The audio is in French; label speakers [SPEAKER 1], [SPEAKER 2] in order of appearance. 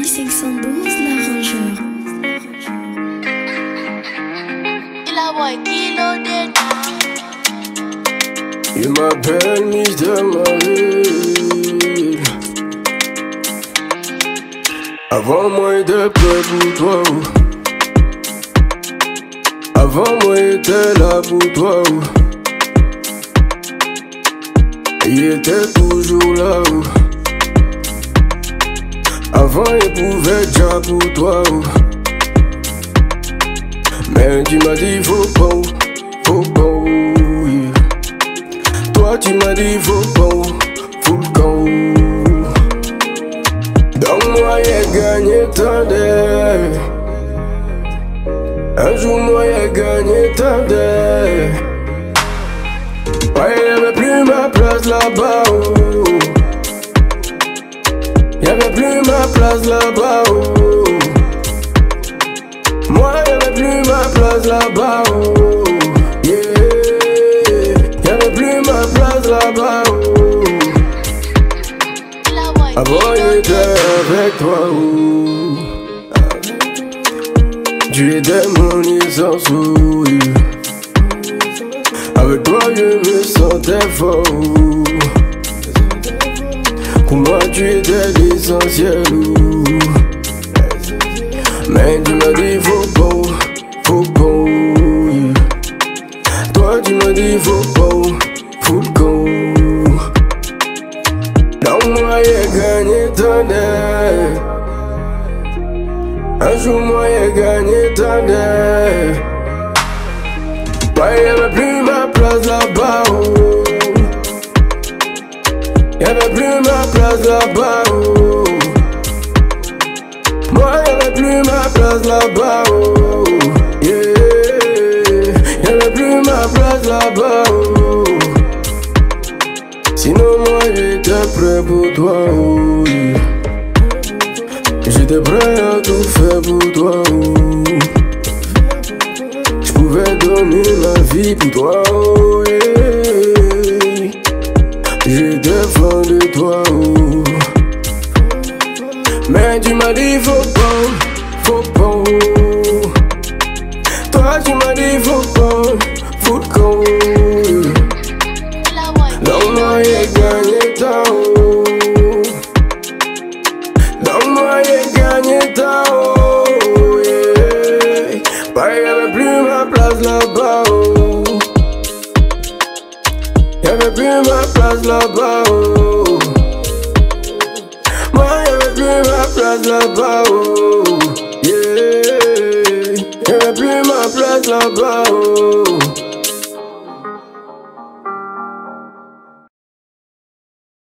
[SPEAKER 1] 512 l'arrangeur.
[SPEAKER 2] Il m'appelle Mr. Marie. Avant moi il était prêt pour toi. Avant moi il était là pour toi. Il était toujours là. Avant il pouvait déjà pour toi. Mais tu m'as dit faut pas, faut pas. Toi tu m'as dit faut pas, faut le camp. Donc moi j'ai gagné tant d'air. Un jour moi j'ai gagné tant d'air. Ouais, y'avait plus ma place là-bas. Y'avait plus ma place là-bas. Moi y'avais plus ma place là-bas. Y'avait plus ma place là-bas. Avant j'étais avec toi. Tu étais mon essence. Avec toi je me sentais fort. Pour moi tu étais l'essentiel. Mais tu m'as dit faut pas, faut pas. Toi tu m'as dit faut pas, faut le camp. Donc moi j'ai gagné tant d'air. Un jour moi j'ai gagné tant d'air. Ouais, y'avait plus ma place là-bas. Y'avait plus ma place là-bas. Moi y'avait plus ma place là-bas. Y'avait plus ma place là-bas. Sinon moi j'étais prêt pour toi. J'étais prêt à tout faire pour toi. Je pouvais donner ma vie pour toi. J'étais fan de toi. Mais tu m'as dit faut pas, faut pas. Toi tu m'as dit faut pas, faut le camp. Donc moi j'ai gagné tant. Donc moi j'ai gagné tant. Bah y'avait plus ma place là-bas. Y'avait plus ma place là-bas. Moi y'avait plus ma place là-bas. Y'avait plus ma place là-bas.